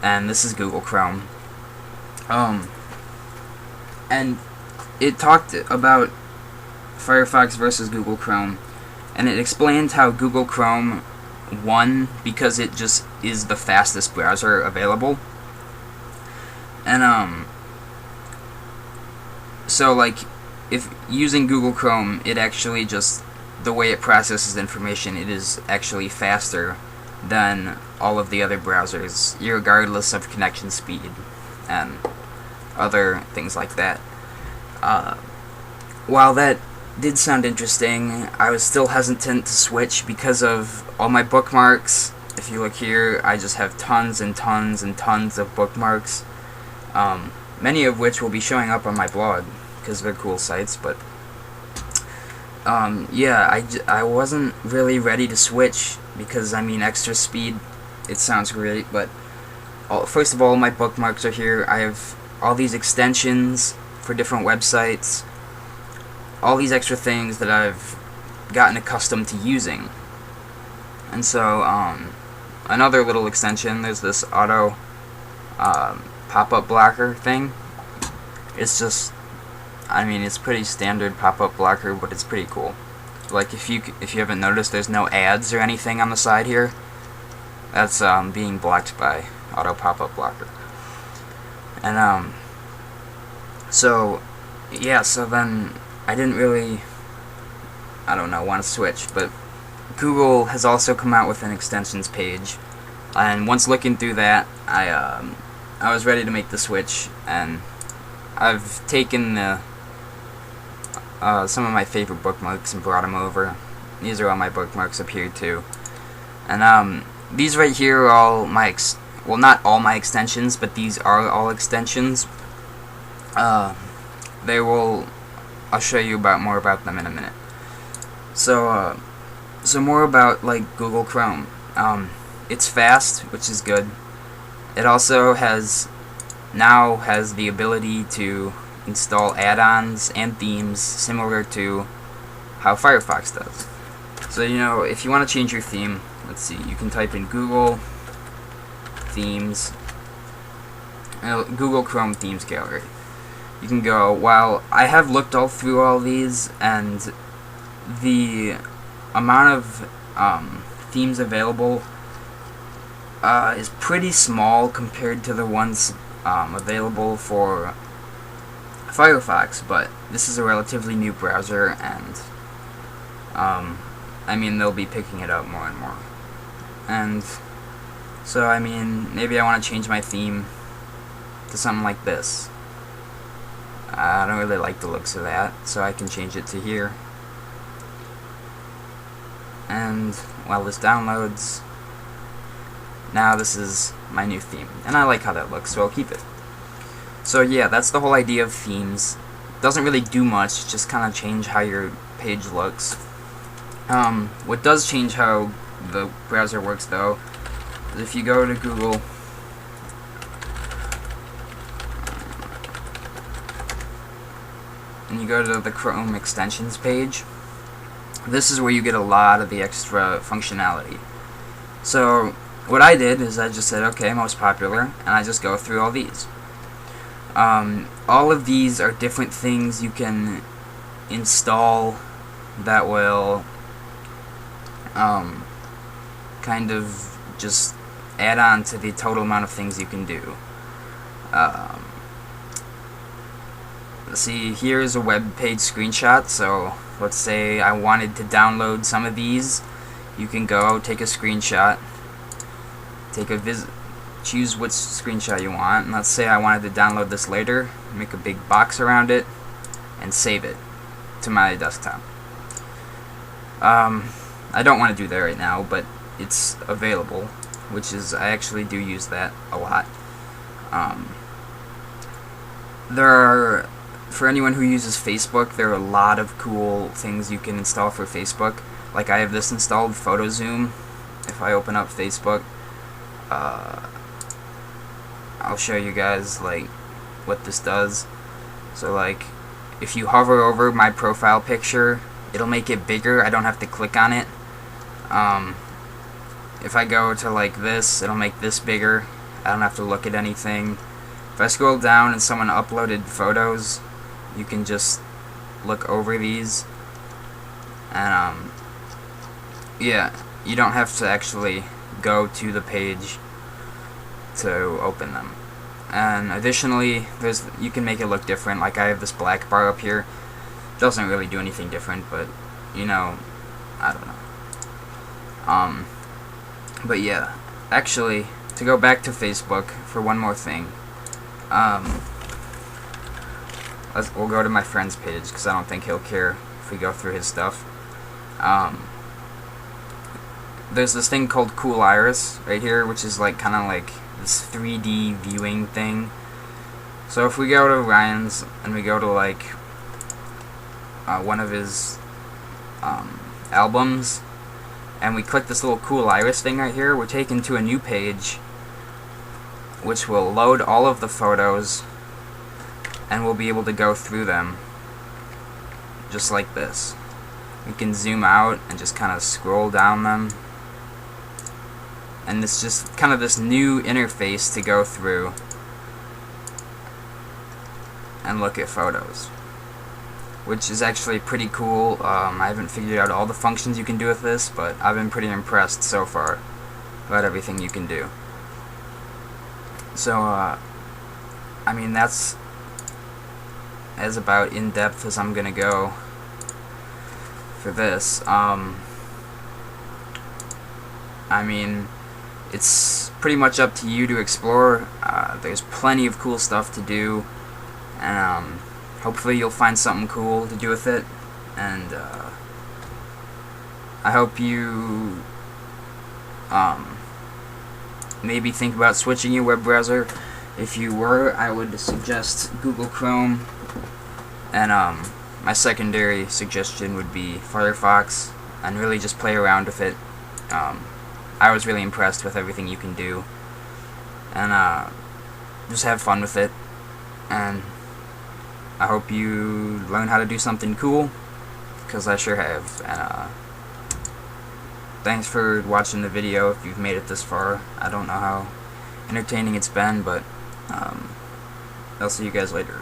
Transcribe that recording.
and this is Google Chrome. And it talked about Firefox versus Google Chrome, and it explained how Google Chrome won because it just is the fastest browser available. And so like if using Google Chrome, it actually just, the way it processes information, it is actually faster than all of the other browsers, regardless of connection speed and other things like that. While that did sound interesting, I was still hesitant to switch because of all my bookmarks. If you look here, I just have tons and tons and tons of bookmarks, many of which will be showing up on my blog because they're cool sites. But yeah, I wasn't really ready to switch because, I mean, extra speed, it sounds great, but first of all, my bookmarks are here. I have all these extensions for different websites, all these extra things that I've gotten accustomed to using. And so another little extension, there's this auto pop-up blocker thing. It's just, I mean, it's pretty standard pop-up blocker, but it's pretty cool. Like if you haven't noticed, there's no ads or anything on the side here. That's being blocked by auto pop-up blocker. And so yeah, so then I didn't really, I don't know, want to switch, but Google has also come out with an extensions page, and once looking through that, I was ready to make the switch, and I've taken some of my favorite bookmarks and brought them over. These are all my bookmarks up here too, and these right here are all my well, not all my extensions, but these are all extensions. They will, I'll show you more about them in a minute. So more about like Google Chrome. It's fast, which is good. It also now has the ability to install add-ons and themes similar to how Firefox does. So, you know, if you want to change your theme, let's see, you can type in Google Themes, Google Chrome Themes Gallery. You can go, well, I have looked all through all these, and the amount of themes available is pretty small compared to the ones available for Firefox, but this is a relatively new browser, and I mean, they'll be picking it up more and more. And so, I mean, maybe I want to change my theme to something like this. I don't really like the looks of that, so I can change it to here. And while this downloads, now this is my new theme, and I like how that looks, so I'll keep it. So yeah, that's the whole idea of themes. Doesn't really do much, just kind of change how your page looks. What does change how the browser works though is if you go to Google and you go to the Chrome extensions page, this is where you get a lot of the extra functionality. So what I did is I just said, okay, most popular, and I just go through all these. All of these are different things you can install that will kind of just add on to the total amount of things you can do. See, here's a web page screenshot. So let's say I wanted to download some of these. You can go take a screenshot, choose which screenshot you want, and let's say I wanted to download this later, make a big box around it, and save it to my desktop. I don't want to do that right now, but it's available, which is, I actually do use that a lot. There are, for anyone who uses Facebook, there are a lot of cool things you can install for Facebook. Like I have this installed, Photo Zoom. If I open up Facebook, I'll show you guys like what this does. So like if you hover over my profile picture, it'll make it bigger. I don't have to click on it. If I go to like this, it'll make this bigger. I don't have to look at anything. If I scroll down and someone uploaded photos, you can just look over these, and yeah, you don't have to actually go to the page to open them. And additionally, you can make it look different. Like I have this black bar up here. Doesn't really do anything different, but you know, I don't know. But yeah, actually, to go back to Facebook for one more thing, we'll go to my friend's page because I don't think he'll care if we go through his stuff. There's this thing called Cool Iris right here, which is like kind of like this 3D viewing thing. So if we go to Ryan's and we go to like one of his albums, and we click this little Cool Iris thing right here, we're taken to a new page which will load all of the photos, and we'll be able to go through them just like this. We can zoom out and just kind of scroll down them, and it's just kind of this new interface to go through and look at photos, which is actually pretty cool. I haven't figured out all the functions you can do with this, but I've been pretty impressed so far about everything you can do. So, I mean, that's as about in-depth as I'm gonna go for this. I mean, it's pretty much up to you to explore. There's plenty of cool stuff to do, and hopefully you'll find something cool to do with it, and I hope you maybe think about switching your web browser. If you were, I would suggest Google Chrome, and my secondary suggestion would be Firefox, and really just play around with it. I was really impressed with everything you can do, and just have fun with it, and I hope you learn how to do something cool, because I sure have. And thanks for watching the video if you've made it this far. I don't know how entertaining it's been, but I'll see you guys later.